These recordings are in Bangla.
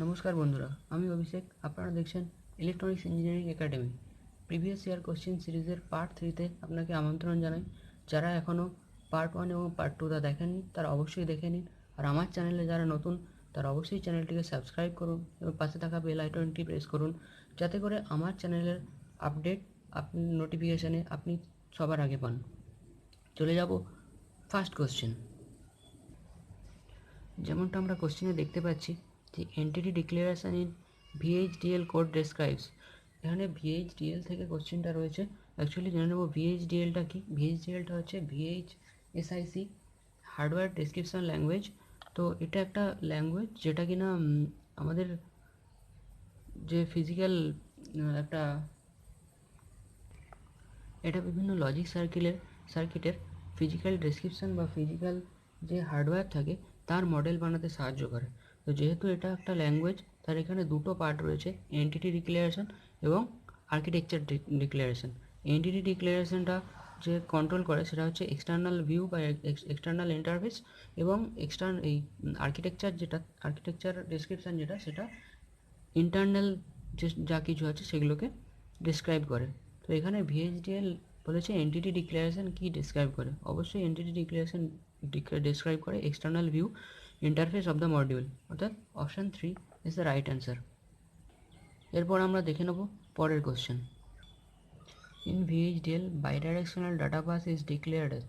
নমস্কার বন্ধুরা, আমি অভিষেক। আপনারা দেখছেন electronics engineering academy. Previous year question সিরিজের পার্ট 3তে আপনাকে আমন্ত্রণ জানাই। যারা এখনও পার্ট 1 এবং পার্ট 2 দেখেননি তারা অবশ্যই দেখে নিন। আর আমার চ্যানেলে যারা নতুন তারা অবশ্যই চ্যানেলটিকে সাবস্ক্রাইব করুন এবং পাশে থাকা বেল আইকনটি প্রেস করুন, যাতে করে আমার চ্যানেলের আপডেট আপনি নোটিফিকেশানে আপনি সবার আগে পান। চলে যাব ফার্স্ট কোশ্চেন। যেমনটা আমরা কোশ্চেনে দেখতে পাচ্ছি যে entity declaration in VHDL code describes. এখানে ভিএইচডিএল থেকে কোশ্চেনটা রয়েছে। অ্যাকচুয়ালি জেনে নেব ভিএইচডিএলটা কি। ভিএইচডিএলটা হচ্ছে ভিএইচএসআইসি হার্ডওয়্যার ডেসক্রিপশন ল্যাঙ্গুয়েজ। তো এটা একটা ল্যাঙ্গুয়েজ যেটা কিনা আমাদের যে ফিজিক্যাল একটা এটা বিভিন্ন লজিক সার্কিটের ফিজিক্যাল ডেসক্রিপশন বা ফিজিক্যাল যে হার্ডওয়্যার থাকে তার মডেল বানাতে সাহায্য করে। তো যেহেতু এটা একটা ল্যাঙ্গুয়েজ, তার এখানে দুটো পার্ট রয়েছে, এন্টিটি ডিক্লারেশন এবং আর্কিটেকচার ডিক্লারেশন। এন্টিটি ডিক্লারেশনটা যে কন্ট্রোল করে সেটা হচ্ছে এক্সটার্নাল ভিউ বা এক্সটার্নাল ইন্টারফেস, এবং এই আর্কিটেকচার ডেসক্রিপশন যেটা সেটা ইন্টারনাল যে যা কিছু আছে সেগুলোকে ডিসক্রাইব করে। তো এখানে ভিএইচডিএল বলেছে এন্টিটি ডিক্লারেশন কি ডিসক্রাইব করে। অবশ্যই এন্টিটি ডিক্লারেশন ডিসক্রাইব করে external view interface of the module, অর্থাৎ option 3 is the right answer. এরপর আমরা দেখে নেব পরের question. In VHDL bidirectional data path is declared as.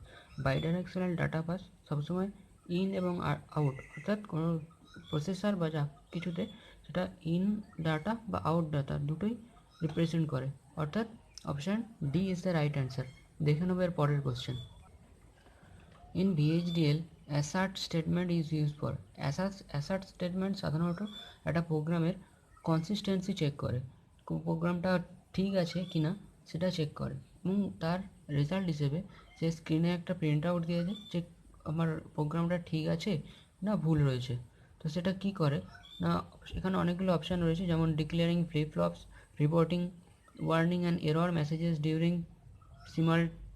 Bidirectional data path সবসময় ইন এবং আউট, অর্থাৎ কোনো প্রসেসর বা যা কিছুতে সেটা ইন ডাটা বা আউট ডাটা দুটোই রিপ্রেজেন্ট করে, অর্থাৎ option D is the right answer. দেখে নেব এর পরের question. In ভিএইচডিএল assert statement is use for. Assert statement সাধারণত একটা প্রোগ্রামের কনসিস্টেন্সি চেক করে, প্রোগ্রামটা ঠিক আছে কি না সেটা চেক করে, এবং তার রেজাল্ট হিসেবে সে স্ক্রিনে একটা প্রিন্ট আউট দিয়ে দেয় যে আমার প্রোগ্রামটা ঠিক আছে না ভুল রয়েছে। তো সেটা কি করে না, এখানে অনেকগুলো অপশান রয়েছে, যেমন declaring flip flops, reporting warning and error messages during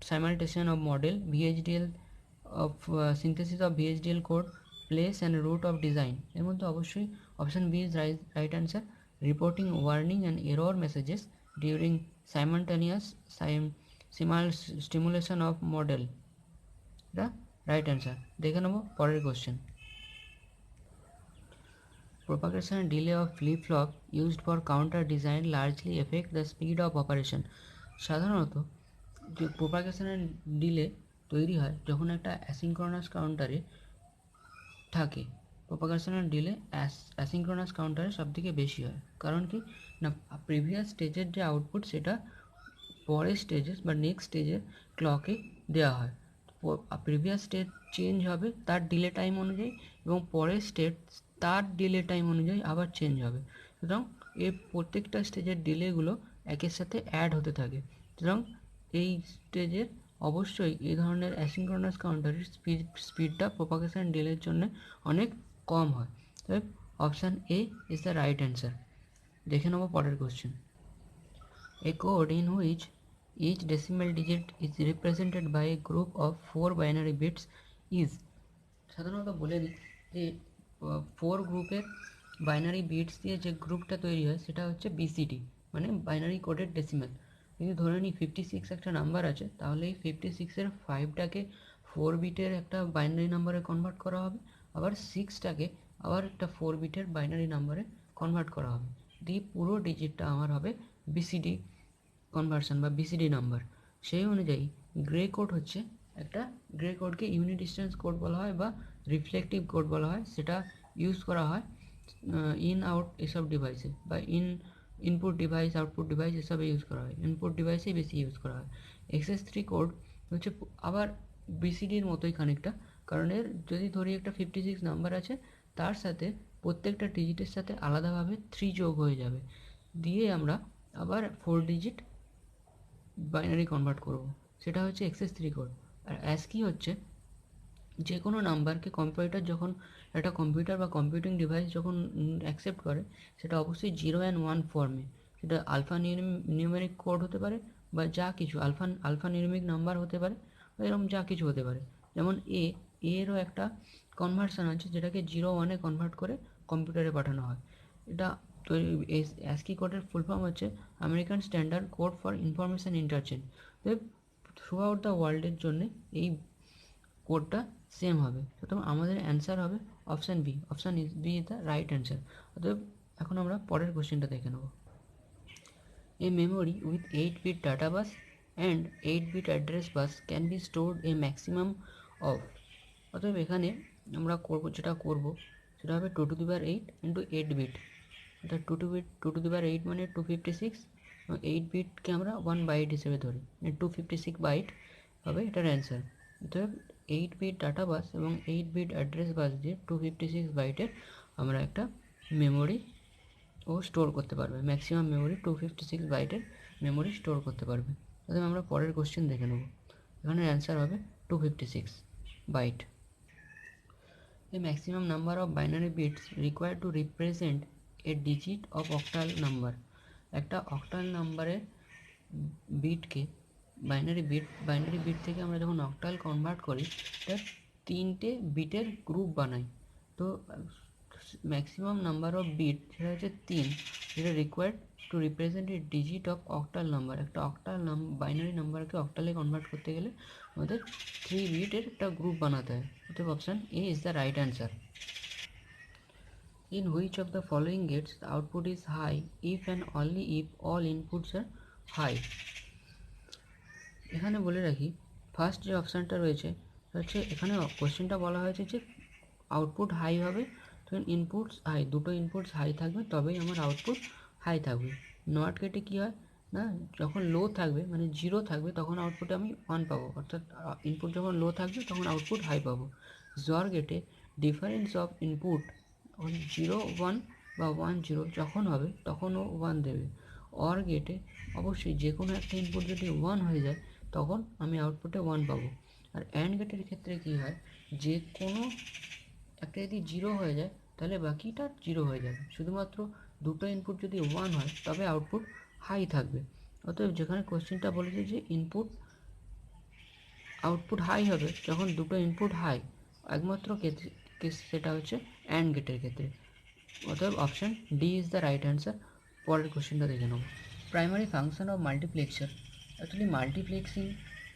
simulation of model, VHDL of synthesis of VHDL code, place and root of design। এর মধ্যে অবশ্যই option B is right answer. Reporting warning and error messages during simultaneous stimulation of model, এটা রাইট অ্যান্সার। দেখে নেব পরের question. Propagation delay of flip-flop used for counter design largely affect the speed of operation। সাধারণত যে প্রোপাগেশনের ডিলে তৈরি হয় যখন একটা অ্যাসিঙ্ক্রোনাস কাউন্টারে থাকে। প্রোপাগেশনের ডিলে অ্যাসিঙ্ক্রোনাস কাউন্টারে সবথেকে বেশি হয়, কারণ কি না প্রিভিয়াস স্টেজের যে আউটপুট সেটা পরের স্টেজে বা নেক্সট স্টেজের ক্লকে দেওয়া হয়। প্রিভিয়াস স্টেজ চেঞ্জ হবে তার ডিলে টাইম অনুযায়ী, এবং পরের স্টেজ তার ডিলে টাইম অনুযায়ী আবার চেঞ্জ হবে। সুতরাং এই প্রত্যেকটা স্টেজের ডিলেগুলো একের সাথে অ্যাড হতে থাকে। সুতরাং এই স্টেজের অবশ্যই এই ধরনের অ্যাসিঙ্ক্রোনাস কাউন্টারের স্পিডটা প্রোপাগেশন ডিলের জন্য অনেক কম হয়। তবে option A is the right answer. দেখে নেব পরের question. A code in which each decimal digit is represented by a group of 4 binary bits is। সাধারণত বলে দিই যে 4 গ্রুপের বাইনারি বিটস দিয়ে যে গ্রুপটা তৈরি হয় সেটা হচ্ছে বিসিডি, মানে বাইনারি কোডের ডেসিমাল। যদি ধরে নিই 56 একটা নাম্বার আছে, তাহলে এই 56-এর 5টাকে 4 বিটের একটা বাইনারি নাম্বারে কনভার্ট করা হবে, আবার 6টাকে আবার একটা 4 বিটের বাইনারি নাম্বারে কনভার্ট করা হবে, দিয়ে পুরো ডিজিটটা আমার হবে বিসিডি কনভার্সন বা বিসিডি নাম্বার। সেই অনুযায়ী গ্রে কোড হচ্ছে একটা, গ্রে কোডকে ইউনিট ডিস্টেন্স কোড বলা হয় বা রিফ্লেকটিভ কোড বলা হয়। সেটা ইউজ করা হয় ইন আউট এসব ডিভাইসে, বা ইনপুট ডিভাইস আউটপুট ডিভাইস এসবে ইউজ করা হয়। ইনপুট ডিভাইসেই বেশি ইউজ করা হয়। XS3 কোড হচ্ছে আবার বিসিডির মতোই খানিকটা, কারণ এর যদি ধরি একটা 56 নাম্বার আছে, তার সাথে প্রত্যেকটা ডিজিটের সাথে আলাদাভাবে 3 যোগ হয়ে যাবে, দিয়ে আমরা আবার 4 ডিজিট বাইনারি কনভার্ট করব, সেটা হচ্ছে XS3 কোড। আর ASCII হচ্ছে যে কোনো নাম্বারকে কম্পিউটার যখন একটা কম্পিউটার বা কম্পিউটিং ডিভাইস যখন অ্যাকসেপ্ট করে, সেটা অবশ্যই 0 and 1 ফর্মে, সেটা আলফা নিউমেরিক কোড হতে পারে বা যা কিছু আলফা নিউমেরিক নাম্বার হতে পারে, বা এরকম যা কিছু হতে পারে। যেমন এরও একটা কনভার্সন আছে যেটাকে 0-1-এ কনভার্ট করে কম্পিউটারে পাঠানো হয়। এটা তৈরি অ্যাসকি কোডের ফুল ফর্ম হচ্ছে American standard code for information interchange. তো থ্রু আউট দ্য ওয়ার্ল্ডের জন্যে এই কোডটা সেম হবে। সুতরাং আমাদের অ্যান্সার হবে option b. Option B is the right answer. অতএব এখন আমরা পরের কোশ্চেনটা দেখে নেব। A memory with 8-bit data bus and 8-bit address bus can be stored a maximum of, অতএব এখানে আমরা যেটা করব সেটা হবে 2^8 ইন্টু 8 বিট। অর্থাৎ 2^8 মানে 256 এবং 8 বিটকে আমরা 1 বাইট হিসেবে ধরি, মানে 256 বাইট হবে এটার অ্যান্সার। অতএব 8 বিট ডাটা বাস এবং 8 বিট অ্যাড্রেস বাস দিয়ে 256 বাইটের আমরা একটা মেমোরি ও স্টোর করতে পারবে। ম্যাক্সিমাম মেমোরি 256 বাইটের মেমোরি স্টোর করতে পারবে। তাহলে আমরা পরের কোশ্চেন দেখে নেব। এখানে অ্যান্সার হবে 256 byte. A maximum number of binary bits required to represent a digit of octal number, একটা অক্টাল নাম্বারের বিটকে বাইনারি বিট থেকে আমরা যখন অক্টাল কনভার্ট করি এটা 3টে বিটের গ্রুপ বানাই। তো ম্যাক্সিমাম নাম্বার অফ বিট সেটা হচ্ছে 3, যেটা required to represent a digit of octal number. একটা অক্টাল বাইনারি নাম্বারকে অক্টালে কনভার্ট করতে গেলে আমাদের 3 বিটের একটা গ্রুপ বানাতে হয়। অতএব option A is the right answer. In which of the following gates the output is high if and only if all inputs are high? এখানে বলে রাখি ফার্স্ট যে অপশানটা রয়েছে হচ্ছে, এখানে কোশ্চেনটা বলা হয়েছে যে আউটপুট হাই হবে তখন ইনপুটস হাই, দুটো ইনপুটস হাই থাকবে তবেই আমার আউটপুট হাই থাকবে। নট গেটে কী হয় না, যখন লো থাকবে মানে 0 থাকবে তখন আউটপুটে আমি 1 পাবো, অর্থাৎ ইনপুট যখন লো থাকবে তখন আউটপুট হাই পাবো। জর গেটে ডিফারেন্স অফ ইনপুট 0 1 বা 1 0 যখন হবে তখনও 1 দেবে। অর গেটে অবশ্যই যে কোনো একটা ইনপুট যদি 1 হয়ে যায় তখন আমি আউটপুটে 1 পাবো। আর অ্যান্ড গেটের ক্ষেত্রে কী হয়, যে কোনো একটা যদি 0 হয়ে যায় তাহলে বাকিটা 0 হয়ে যাবে। শুধুমাত্র দুটো ইনপুট যদি 1 হয় তবে আউটপুট হাই থাকবে। অতএব যেখানে কোশ্চেনটা বলেছে যে আউটপুট হাই হবে যখন দুটো ইনপুট হাই, একমাত্র কেস সেটা হচ্ছে অ্যান্ড গেটের ক্ষেত্রে। অতএব option D is the right answer. পরের কোশ্চেনটা দেখে নেব। Primary function of multiplexer, actually multiplexing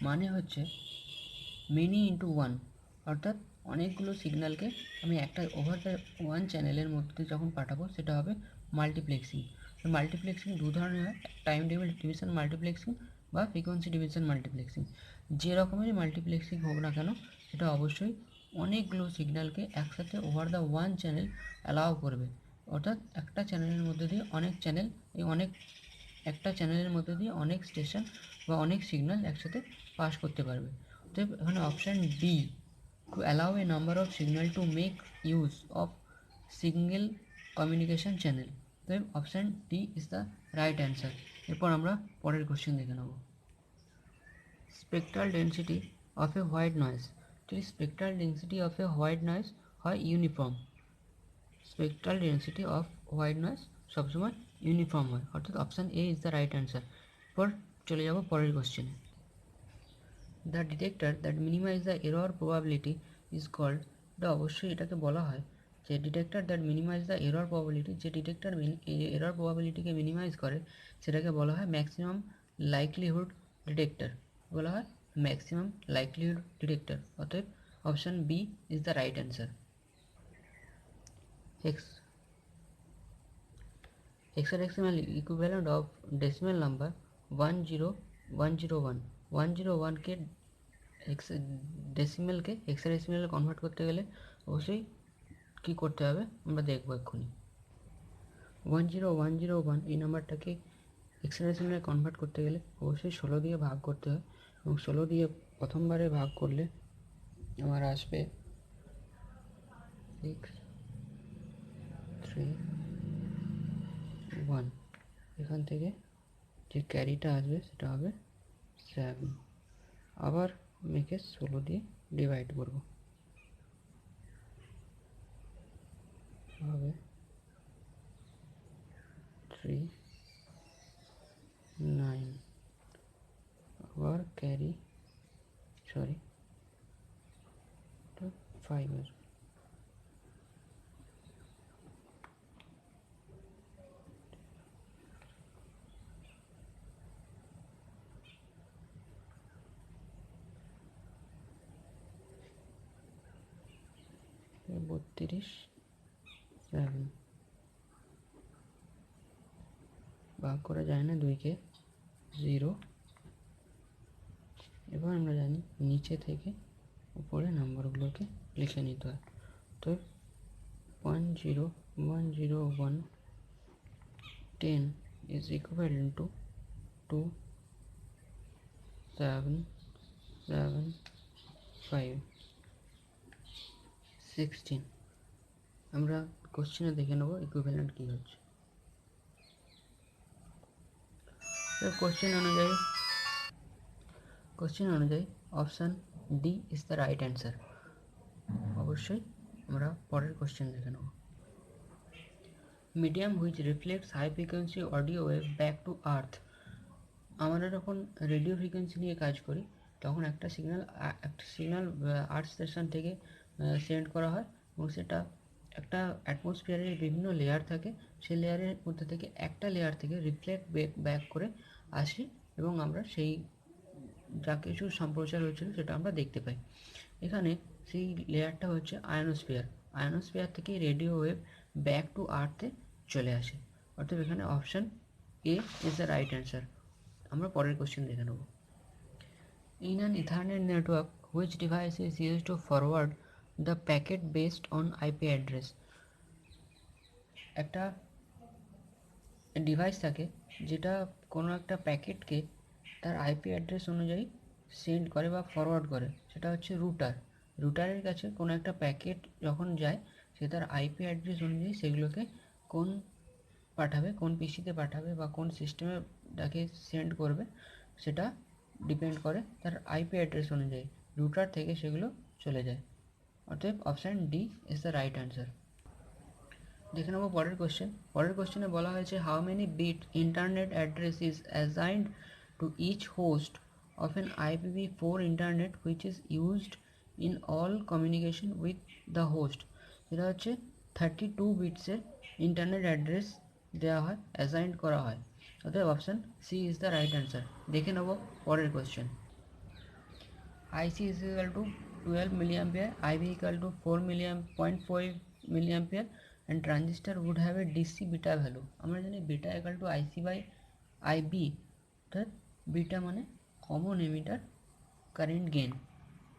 মানে হচ্ছে মেনি ইন্টু ওয়ান, অর্থাৎ অনেকগুলো সিগন্যালকে আমি একটা ওভার দ্য ওয়ান চ্যানেলের মধ্যে যখন পাঠাবো সেটা হবে মাল্টিপ্লেক্সিং। মাল্টিপ্লেক্সিং দু ধরনের হয়, টাইম ডিভিশন মাল্টিপ্লেক্সিং বা ফ্রিকোয়েন্সি ডিভিশন মাল্টিপ্লেক্সিং। যে রকমেরই মাল্টিপ্লেক্সিং হোক না কেন সেটা অবশ্যই অনেকগুলো সিগন্যালকে একসাথে over the one channel allow করবে, অর্থাৎ একটা চ্যানেলের মধ্যে দিয়ে অনেক চ্যানেল একটা চ্যানেলের মধ্যে দিয়ে অনেক স্টেশন বা অনেক সিগন্যাল একসাথে পাস করতে পারবে। অতএব এখানে option D, to allow a number of signal to make use of single communication channel. অতএব option D is the right answer. এরপর আমরা পরের কোশ্চেন দেখে নেব। Spectral density of a white noise, যদি spectral density of a white noise হয় uniform, spectral density of white noise সবসময় ইউনিফর্ম হয়, অর্থাৎ option A is the right answer. এরপর চলে যাব পরের কোশ্চেনে। The detector that minimize the error probability is called, এটা অবশ্যই এটাকে বলা হয় যে detector that minimize the error probability, যে ডিটেক্টর এরর প্রবাবিলিটিকে মিনিমাইজ করে সেটাকে বলা হয় ম্যাক্সিমাম লাইকলিহুড ডিটেক্টর, বলা হয় ম্যাক্সিমাম লাইকলিহুড ডিটেক্টর। অতএব option B is the right answer. Hexadecimal equivalent of decimal number 10101, 101কে ডেসিমেলকে হেক্সাডেসিমেলে কনভার্ট করতে গেলে অবশ্যই কী করতে হবে আমরা দেখব এক্ষুনি। 10101 এই নাম্বারটাকে হেক্সাডেসিমেলে কনভার্ট করতে গেলে অবশ্যই 16 দিয়ে ভাগ করতে হয়, এবং 16 দিয়ে প্রথমবারে ভাগ করলে আমার আসবে 631, এখান থেকে যে ক্যারিটা আসবে সেটা হবে 7, আবার মেকে 16 দিয়ে ডিভাইড করব, হবে 3 9, আবার ক্যারি 5 আসবে। 7 ভাগ করা যায় না 2 কে 0। এবার আমরা জানি নিচে থেকে উপরে নাম্বারগুলোকে লিখে নিতে হয়। তো 10101 10 is equivalent to 2775 16। আমরা কোশ্চেনে দেখে নেব ইকুইভ্যালেন্ট কী হচ্ছে। তো কোশ্চেন অনুযায়ী option D is the right answer. অবশ্যই আমরা পরের কোশ্চেন দেখে নেব। Medium which reflects high frequency audio wave back to earth. আমরা যখন রেডিও ফ্রিকোয়েন্সি নিয়ে কাজ করি তখন একটা সিগন্যাল আর্থ স্টেশন থেকে সেন্ড করা হয় এবং সেটা একটা অ্যাটমসফিয়ারের বিভিন্ন লেয়ার থাকে, সেই লেয়ারের মধ্যে থেকে একটা লেয়ার থেকে রিফ্লেক্ট ব্যাক করে আসে এবং আমরা সেই যা কিছু সম্প্রচার হয়েছিল সেটা আমরা দেখতে পাই। এখানে সেই লেয়ারটা হচ্ছে আয়নোস্ফিয়ার থেকে রেডিও ওয়েভ ব্যাক টু আর্থে চলে আসে। অর্থাৎ এখানে option A is the right answer. আমরা পরের কোশ্চেন দেখে নেব। In an ethernet network which device is use to forward the packet based on IP address. একটা ডিভাইস থাকে যেটা কোনো একটা প্যাকেটকে তার আইপি অ্যাড্রেস অনুযায়ী সেন্ড করে বা ফরওয়ার্ড করে, সেটা হচ্ছে রুটারের কাছে কোনো একটা প্যাকেট যখন যায় সে তার আইপি অ্যাড্রেস অনুযায়ী সেগুলোকে কোন পিসিতে পাঠাবে বা কোন সিস্টেমে তাকে সেন্ড করবে সেটা ডিপেন্ড করে তার আইপি অ্যাড্রেস অনুযায়ী। রুটার থেকে সেগুলো চলে যায়। অতএব option D is the right answer. দেখে নেব পরের কোশ্চেনে বলা হয়েছে how many bit internet address is assigned to each host of an IPv4 internet which is used in all communication with the host. যেটা হচ্ছে 32 বিটসের ইন্টারনেট অ্যাড্রেস দেওয়া হয়, অ্যাসাইন্ড করা হয়। অতএব option c is the right answer. দেখে নেব পরের question. IC is equal to 12 milliampere, IB equal to 4 milliampere and transistor would have a DC beta value। আমরা জানি beta equal to IC by IB, অর্থাৎ বিটা মানে কমন এমিটার কারেন্ট গেন,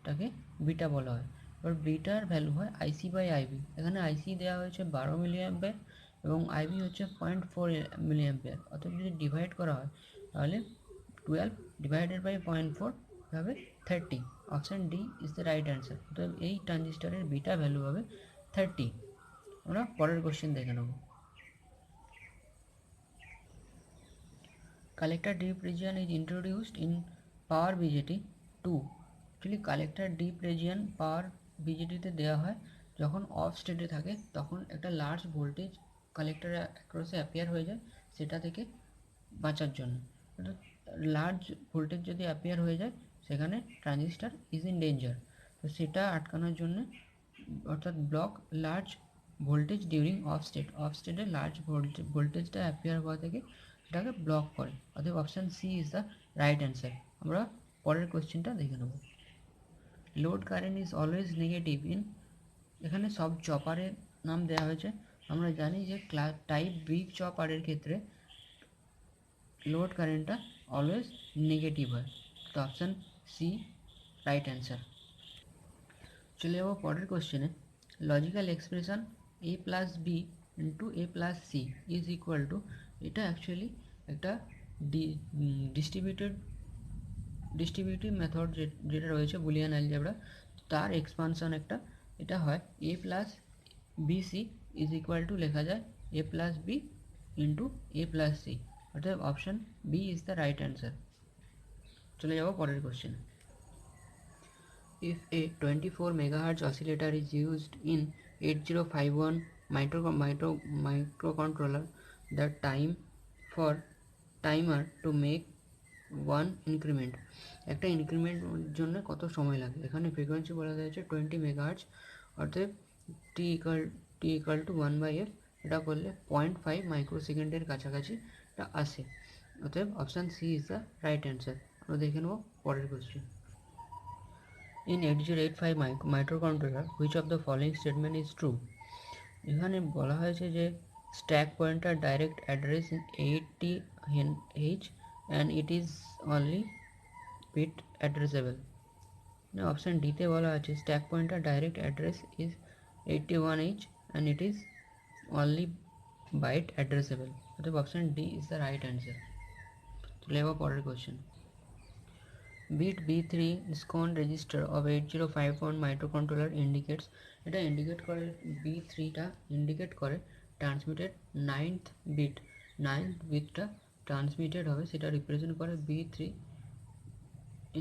তাকে বিটা বলা হয়। এবার বিটার ভ্যালু হয় IC বাই IB। এখানে IC দেওয়া হয়েছে 12 মিলিঅ্যাম্পিয়ার এবং IB হচ্ছে 0.4 মিলিঅ্যাম্পিয়ার। অর্থাৎ যদি ডিভাইড করা হয় তাহলে 12 ডিভাইডেড বাই 0.4 হবে 30। Option D is the right answer. অর্থাৎ এই ট্রানজিস্টারের বিটা ভ্যালু হবে 30। আমরা পরের কোশ্চেন দেখে নেব। Collector deep region is introduced in power BJT 2। Actually collector deep region power বিজেটিতে দেওয়া হয় যখন অফ স্টেটে থাকে, তখন একটা লার্জ ভোল্টেজ কালেক্টরে অ্যাক্রসে অ্যাপিয়ার হয়ে যায়, সেটা থেকে বাঁচার জন্য। অর্থাৎ লার্জ ভোল্টেজ যদি অ্যাপিয়ার হয়ে যায় সেখানে ট্রানজিস্টার ইজ ইন ডেঞ্জার। তো সেটা আটকানোর জন্য অর্থাৎ block large voltage during off স্টেটে লার্জ ভোল্টেজটা অ্যাপিয়ার হওয়া থেকে সেটাকে ব্লক করে। অতএব option c is the right answer. আমরা পরের কোশ্চেনটা দেখে নেব। Load current is always negative in, এখানে সব চপারের নাম দেওয়া হয়েছে। আমরা জানি যে টাইপ বি চপারের ক্ষেত্রে লোড কারেন্টটা অলওয়েজ নেগেটিভ হয়। তো অপশান সি রাইট অ্যান্সার। চলে যাবো পরের কোশ্চেনে। Logical expression a plus B into a plus c is equal to, এটা অ্যাকচুয়ালি একটা ডিস্ট্রিবিউটিভ মেথড যেটা রয়েছে বুলিয়ান অ্যালজেব্রা, তার এক্সপানশন একটা। এটা হয় a plus B C is equal to লেখা যায় a plus B into a plus C. অর্থাৎ option B is the right answer. চলে যাবো পরের question. If a 24 MHz oscillator is used in 8051 microcontroller, the time for timer to make one increment, একটা ইনক্রিমেন্ট জন্য কত সময় লাগে। এখানে ফ্রিকোয়েন্সি বলা হয়েছে 20 MHz, অর্থাৎ টি ইকাল টু 1/f। এটা করলে 0.5 মাইক্রোসেকেন্ডের কাছাকাছি এটা আসে। অতএব option c is the right answer. আমরা দেখে নেব পরের question. In 8085 microcontroller, which of the following statement is true? এখানে বলা হয়েছে যে stack pointer direct address in 80H and it is only bit addressable. Now option D তে বলা আছে stack pointer direct address is 81H and it is only byte addressable. অতএব option D is the right answer. চলে যাবো পরের question. Bit B3 ISCON register of 8051 microcontroller indicates, এটা ইন্ডিকেট করে B3টা ইন্ডিকেট করে ট্রান্সমিটেড নাইনথ বিটটা ট্রান্সমিটেড হবে, সেটা রিপ্রেজেন্ট করে B3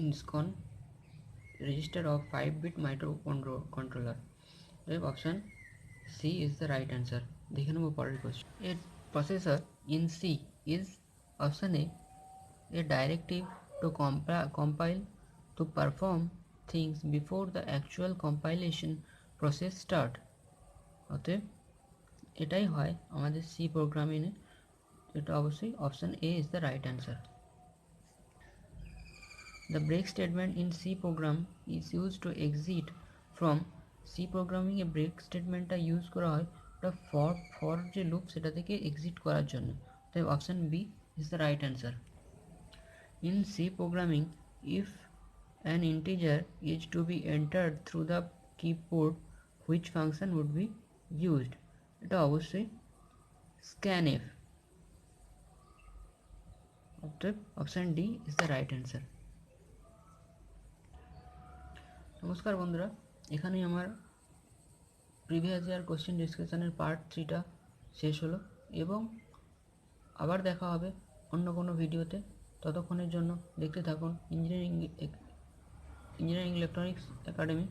ISCON register of 5-bit microcontroller. Option c is the right answer. দেখে নেবো পরের question. A processor in c is option a directive to compile to perform things before the actual compilation process start. অতএব এটাই হয় আমাদের সি প্রোগ্রামিংয়ে, এটা অবশ্যই option A is the right answer. The break statement in C program is used to exit from C programming এ break স্টেটমেন্টটা ইউজ করা হয় ওটা ফর যে লুপ সেটা থেকে এক্সিট করার জন্য, তাই option b is the right answer. In C programming, if an integer is to be entered through the keyboard, which function would be used? এটা অবশ্যই scanf. অতএব option D is the right answer. নমস্কার বন্ধুরা, এখানেই আমার প্রিভিয়াস ইয়ার কোশ্চেন ডিসকাশনের পার্ট 3টা শেষ হলো এবং আবার দেখা হবে অন্য কোনো ভিডিওতে। ততক্ষণের জন্য দেখতে থাকুন ইঞ্জিনিয়ারিং ইলেকট্রনিক্স একাডেমি।